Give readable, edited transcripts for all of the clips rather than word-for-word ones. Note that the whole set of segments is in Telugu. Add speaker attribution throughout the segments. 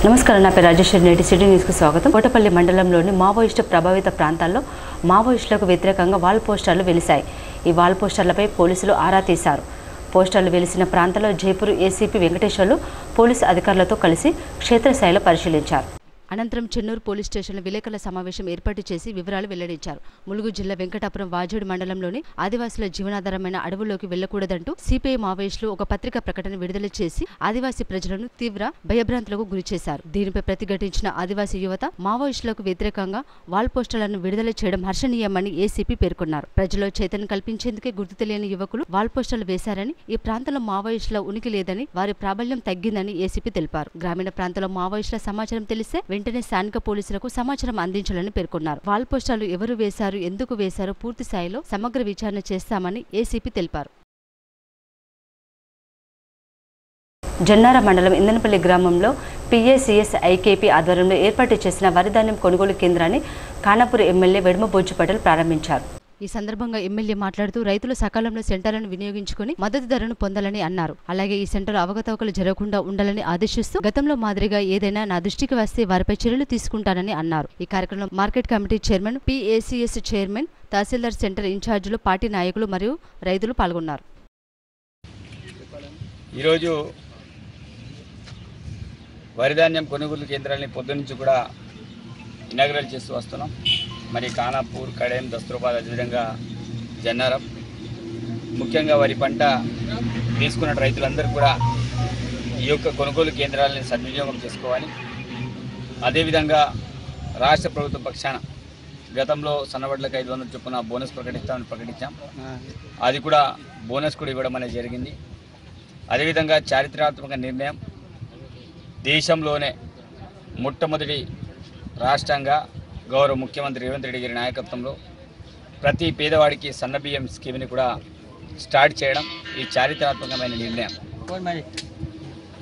Speaker 1: నమస్కారం, నా పేరు రాజేశ్వరి. నేటి సిటీ న్యూస్కు స్వాగతం. కోటపల్లి మండలంలోని మావోయిస్టు ప్రభావిత ప్రాంతాల్లో మావోయిస్టులకు వ్యతిరేకంగా వాల్ పోస్టర్లు వెలిశాయి. ఈ వాల్ పోస్టర్లపై పోలీసులు ఆరా తీశారు. పోస్టర్లు వెలిసిన ప్రాంతంలో జైపూర్ ఏసీపీ వెంకటేశ్వర్లు పోలీసు అధికారులతో కలిసి క్షేత్రస్థాయిలో పరిశీలించారు. అనంతరం చెన్నూరు పోలీస్ స్టేషన్లో విలేకరుల సమావేశం ఏర్పాటు చేసి వివరాలు వెల్లడించారు. ములుగు జిల్లా వెంకటాపురం వాజేడు మండలంలోని ఆదివాసుల జీవనాధారమైన అడవుల్లోకి వెళ్లకూడదంటూ సిపిఐ మావోయిస్టులు ఒక పత్రికా ప్రకటన విడుదల చేసి ఆదివాసీ ప్రజలను తీవ్ర భయభ్రాంతులకు గురిచేశారు. దీనిపై ప్రతిఘటించిన ఆదివాసీ యువత మావోయిస్టులకు వ్యతిరేకంగా వాల్ పోస్టర్లను విడుదల చేయడం హర్షణీయమని ఏసీపీ పేర్కొన్నారు. ప్రజల్లో చైతన్యం కల్పించేందుకే గుర్తు తెలియని యువకులు వాల్ పోస్టర్లు వేశారని, ఈ ప్రాంతంలో మావోయిస్టుల ఉనికి లేదని, వారి ప్రాబల్యం తగ్గిందని ఏసీపీ తెలిపారు. గ్రామీణ ప్రాంతంలో మావోయిస్టుల సమాచారం తెలిస్తే వెంటనే స్థానిక పోలీసులకు సమాచారం అందించాలని పేర్కొన్నారు. వాల్ పోస్టర్లు ఎవరు వేశారు, ఎందుకు వేశారో పూర్తి స్థాయిలో సమగ్ర విచారణ చేస్తామని ఏసీపీ తెలిపారు. జన్నార మండలం ఇందనపల్లి గ్రామంలో పిఏసిఎస్ ఐకేపీ ఆధ్వర్యంలో ఏర్పాటు చేసిన వరిధాన్యం కొనుగోలు కేంద్రాన్ని ఖానాపూర్ ఎమ్మెల్యే వెడమబోజు పటేల్ ప్రారంభించారు. ఈ సందర్భంగా ఎమ్మెల్యే మాట్లాడుతూ రైతులు సకాలంలో సెంటర్లను వినియోగించుకుని మద్దతు ధరను పొందాలని అన్నారు. అలాగే ఈ సెంటర్ అవకతవకలు జరగకుండా ఉండాలని ఆదేశిస్తూ గతంలో మాదిరిగా ఏదైనా నా దృష్టికి వస్తే వారిపై చర్యలు తీసుకుంటానని అన్నారు. ఈ కార్యక్రమంలో market committee chairman, PACS chairman, tahsildar, center ఇన్ఛార్జీలు, పార్టీ నాయకులు మరియు రైతులు పాల్గొన్నారు.
Speaker 2: ఈరోజు వరిధాన్యం కొనుగోలు కేంద్రాలని పొద్దునుంచి కూడా ఇనాగ్రేట్ చేస్తూ వస్తున్నాం. మరి ఖానాపూర్, కడెం, దస్తూరాబాద్, అదేవిధంగా జన్నారం, ముఖ్యంగా వరి పంట తీసుకున్న రైతులందరూ కూడా ఈ యొక్క కొనుగోలు కేంద్రాలని సద్వినియోగం చేసుకోవాలి. అదేవిధంగా రాష్ట్ర ప్రభుత్వ పక్షాన గతంలో సన్నవడ్లకు 500 చొప్పున బోనస్ ప్రకటించాం. అది కూడా బోనస్ కూడా ఇవ్వడం అనేది జరిగింది. అదేవిధంగా చారిత్రాత్మక నిర్ణయం, దేశంలోనే మొట్టమొదటి రాష్ట్రంగా గౌరవ ముఖ్యమంత్రి రేవంత్ రెడ్డి గారి నాయకత్వంలో ప్రతి పేదవాడికి సన్నబియ్యం స్కీమ్ని కూడా స్టార్ట్ చేయడం ఈ చారిత్రాత్మకమైన నిర్ణయం.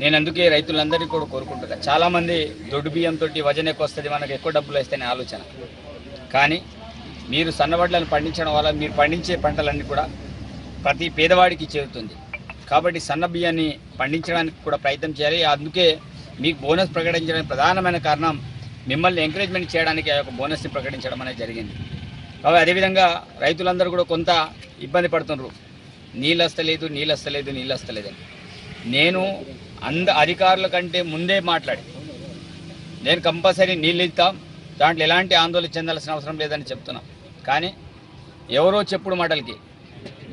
Speaker 2: నేను అందుకే రైతులందరికీ కూడా కోరుకుంటున్నా. చాలామంది దొడ్డు బియ్యంతో వజన్ ఎక్కువ వస్తుంది, మనకు ఎక్కువ డబ్బులు వస్తాయనే ఆలోచన. కానీ మీరు సన్నవడ్లను పండించడం వల్ల మీరు పండించే పంటలన్నీ కూడా ప్రతి పేదవాడికి చేరుతుంది. కాబట్టి సన్న బియ్యాన్ని పండించడానికి కూడా ప్రయత్నం చేయాలి. అందుకే మీకు బోనస్ ప్రకటించడానికి ప్రధానమైన కారణం మిమ్మల్ని ఎంకరేజ్మెంట్ చేయడానికి ఆ యొక్క బోనస్ని ప్రకటించడం అనేది జరిగింది. కాబట్టి అదేవిధంగా రైతులందరూ కూడా కొంత ఇబ్బంది పడుతున్నారు. నీళ్ళు వస్తలేదని నేను అధికారుల కంటే ముందే మాట్లాడి నేను కంపల్సరీ నీళ్ళు ఇస్తాం, దాంట్లో ఎలాంటి ఆందోళన చెందాల్సిన అవసరం లేదని చెప్తున్నాం. కానీ ఎవరో చెప్పుడు మాటలకి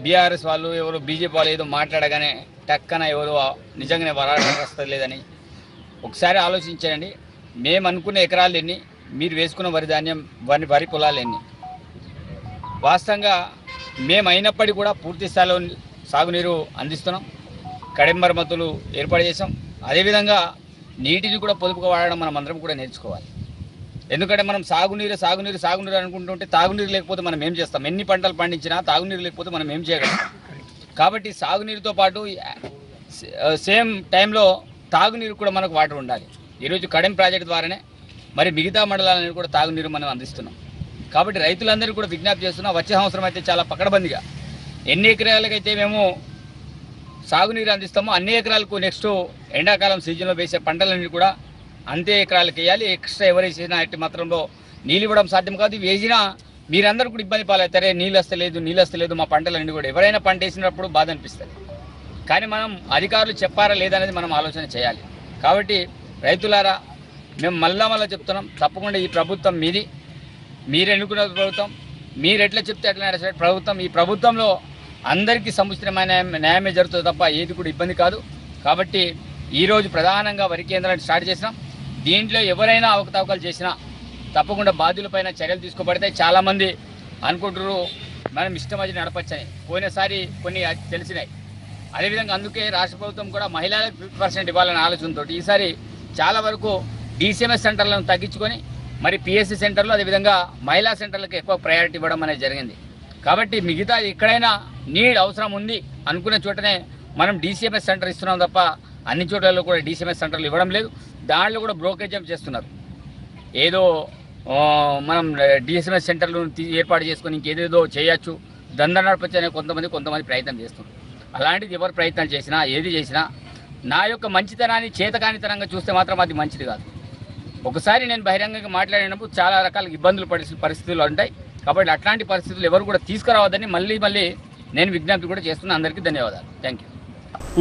Speaker 2: బీఆర్ఎస్ వాళ్ళు, ఎవరో బీజేపీ వాళ్ళు ఏదో మాట్లాడగానే టక్కన ఎవరో నిజంగానే వస్తలేదు లేదని ఒకసారి ఆలోచించండి. మేము అనుకున్న ఎకరాలు ఎన్ని, మీరు వేసుకున్న వరి పొలాలు ఎన్ని? వాస్తవంగా మేము అయినప్పటికీ కూడా పూర్తి స్థాయిలో సాగునీరు అందిస్తున్నాం. కడెం మరమ్మతులు ఏర్పాటు చేసాం. అదేవిధంగా నీటిని కూడా పొదుపుగా వాడడం మనం అందరం కూడా నేర్చుకోవాలి. ఎందుకంటే మనం సాగునీరు అనుకుంటుంటే తాగునీరు లేకపోతే మనం ఏం చేస్తాం? ఎన్ని పంటలు పండించినా తాగునీరు లేకపోతే మనం ఏం చేయగలం? కాబట్టి సాగునీరుతో పాటు సేమ్ టైంలో తాగునీరు కూడా మనకు వాటర్ ఉండాలి. ఈరోజు కడెం ప్రాజెక్టు ద్వారానే మరి మిగతా మండలాలను కూడా తాగునీరు మనం అందిస్తున్నాం. కాబట్టి రైతులందరూ కూడా విజ్ఞప్తి చేస్తున్నాం, వచ్చే సంవత్సరం అయితే చాలా పకడ్బందీగా ఎన్ని ఎకరాలకైతే మేము సాగునీరు అందిస్తామో అన్ని ఎకరాలకు నెక్స్ట్ ఎండాకాలం సీజన్లో వేసే పంటలన్నీ కూడా అంతే ఎకరాలకు వేయాలి. ఎక్స్ట్రా ఎవరు వేసినా ఎట్టి మాత్రంలో నీళ్ళు ఇవ్వడం సాధ్యం కాదు. వేసినా మీరందరూ కూడా ఇబ్బంది పాలవుతారే, నీళ్ళు వస్తలేదు మా పంటలన్నీ కూడా. ఎవరైనా పంట వేసినప్పుడు బాధ అనిపిస్తుంది. కానీ మనం అధికారులు చెప్పారా లేదనేది మనం ఆలోచన చేయాలి. కాబట్టి రైతులారా, మేము మళ్ళా చెప్తున్నాం, తప్పకుండా ఈ ప్రభుత్వం మీది, మీరు ఎన్నుకున్న ప్రభుత్వం, మీరు ఎట్లా చెప్తే ఎట్లా నడిచే ప్రభుత్వం. ఈ ప్రభుత్వంలో అందరికీ సముచితమైన న్యాయమే జరుగుతుంది తప్ప ఏది కూడా ఇబ్బంది కాదు. కాబట్టి ఈరోజు ప్రధానంగా వరి కేంద్రాన్ని స్టార్ట్ చేసినాం. దీంట్లో ఎవరైనా అవకతవకలు చేసినా తప్పకుండా బాధ్యులపైన చర్యలు తీసుకోబడతాయి. చాలామంది అనుకుంటారు మనం ఇష్టం వచ్చి నడపచ్చని, పోయినసారి కొన్ని తెలిసినాయి. అదేవిధంగా అందుకే రాష్ట్ర ప్రభుత్వం కూడా మహిళలకు 50% ఇవ్వాలనే ఆలోచనతో ఈసారి చాలా వరకు DCMS సెంటర్లను తగ్గించుకొని మరి PSC సెంటర్లు, అదేవిధంగా మహిళా సెంటర్లకు ఎక్కువ ప్రయారిటీ ఇవ్వడం అనేది జరిగింది. కాబట్టి మిగతా ఎక్కడైనా అవసరం ఉంది అనుకునే చోటనే మనం DCMS సెంటర్ ఇస్తున్నాం తప్ప అన్ని చోట్లలో కూడా DCMS సెంటర్లు ఇవ్వడం లేదు. దాంట్లో కూడా బ్రోకరేజ్ చేస్తున్నారు. ఏదో మనం DCMS సెంటర్లు ఏర్పాటు చేసుకొని ఇంకేదేదో చేయొచ్చు, దందా నడపచ్చు అనే కొంతమంది ప్రయత్నం చేస్తున్నారు. అలాంటిది ఎవరు ప్రయత్నాలు చేసినా ఏది చేసినా నా యొక్క మంచితనాన్ని చేతకానితనంగా చూస్తే మాత్రం అది మంచిది కాదు. ఒకసారి నేను బహిరంగంగా మాట్లాడినప్పుడు చాలా రకాల ఇబ్బందులు పరిస్థితులు ఉంటాయి. కాబట్టి అట్లాంటి పరిస్థితులు ఎవరు కూడా తీసుకురావద్దని మళ్ళీ నేను విజ్ఞప్తి కూడా చేస్తున్నాను. అందరికీ ధన్యవాదాలు. Thank you.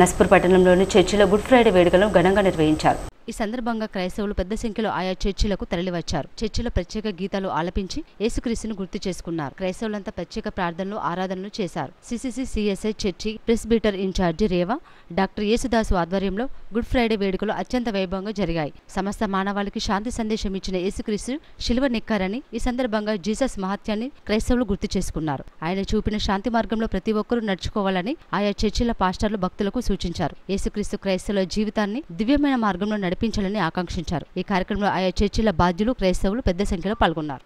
Speaker 1: నస్పూర్ పట్టణంలోని చర్చిలో గుడ్ ఫ్రైడే వేడుకలను ఘనంగా నిర్వహించారు. ఈ సందర్భంగా క్రైస్తవులు పెద్ద సంఖ్యలో ఆయా చర్చిలకు తరలివచ్చారు. చర్చిలో ప్రత్యేక గీతాలు ఆలపించి యేసుక్రీస్తును గుర్తు చేసుకున్నారు. క్రైస్తవులంతా ప్రత్యేక ప్రార్థనలు ఆరాధనలు చేశారు. సిసిసి సిఎస్ఐ చర్చి ప్రెస్బీటర్ ఇన్ఛార్జి రేవా డాక్టర్ యేసుదాసు ఆధ్వర్యంలో గుడ్ ఫ్రైడే వేడుకలు అత్యంత వైభవంగా జరిగాయి. సమస్త మానవాళికి శాంతి సందేశం ఇచ్చిన యేసుక్రీస్తు శిలువ నెక్కారని ఈ సందర్భంగా జీసస్ మహత్యాన్ని క్రైస్తవులు గుర్తు చేసుకున్నారు. ఆయన చూపిన శాంతి మార్గంలో ప్రతి ఒక్కరూ నడుచుకోవాలని ఆయా చర్చిల పాస్టర్లు భక్తులకు సూచించారు. యేసుక్రీస్తు క్రైస్తవుల జీవితాన్ని దివ్యమైన మార్గంలో నడిపించాలని ఆకాంక్షించారు. ఈ కార్యక్రమంలో ఆయా చర్చిల బాధ్యులు క్రైస్తవులు పెద్ద సంఖ్యలో పాల్గొన్నారు.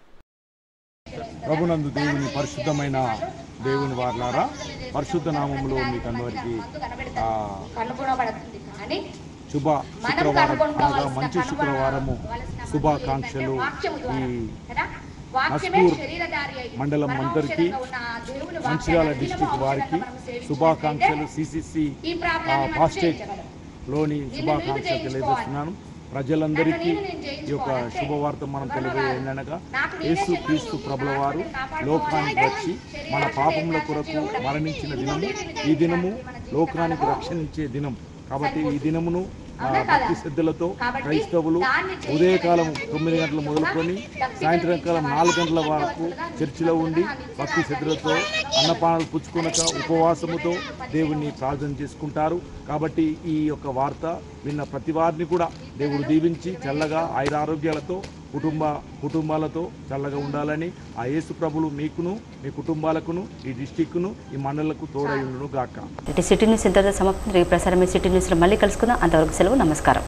Speaker 3: ప్రభునందు దేవుని పరిశుద్ధమైన దేవుని వారలారా, పరిశుద్ధ నామములో మీకు అందరికీ శుభ శుక్రవారం అనగా మంచి శుక్రవారము శుభాకాంక్షలు. ఈ నస్పూర్ మండలం అందరికీ, మంచిర్యాల డిస్టిక్ వారికి శుభాకాంక్షలు. సిసిసి ఫాస్టేజ్ లోని శుభాకాంక్షలు తెలియజేస్తున్నాను. ప్రజలందరికీ ఈ యొక్క శుభవార్త మనం తెలియజేయనగా యేసు క్రీస్తు ప్రభుల వారు లోకానికి వచ్చి మన పాపముల కొరకు మరణించిన దినము. ఈ దినము లోకానికి రక్షణించే దినం. కాబట్టి ఈ దినమును భక్తి శ్రద్ధలతో క్రైస్తవులు ఉదయకాలం 9 గంటలు మొదలుకొని సాయంత్రం కాలం 4 గంటల వరకు చర్చిలో ఉండి భక్తి శ్రద్ధలతో అన్నపానాలు పుచ్చుకొనక ఉపవాసముతో దేవుణ్ణి ప్రార్థన చేసుకుంటారు. కాబట్టి ఈ యొక్క వార్త విన్న ప్రతి వారిని కూడా దేవుడు దీవించి చల్లగా ఆయురారోగ్యాలతో కుటుంబాలతో చల్లగా ఉండాలని ఆ యేసు ప్రభులు మీకును మీ కుటుంబాలకును ఈ డిస్టిక్ను ఈ మండలకు తోడైండును గాక.
Speaker 1: సిటీ న్యూస్ ఇంతటితో సమాప్తం. రేపు ప్రసారమే సిటీ న్యూస్లో మళ్ళీ కలుసుకుందాం. అంతవరకు సెలవు. నమస్కారం.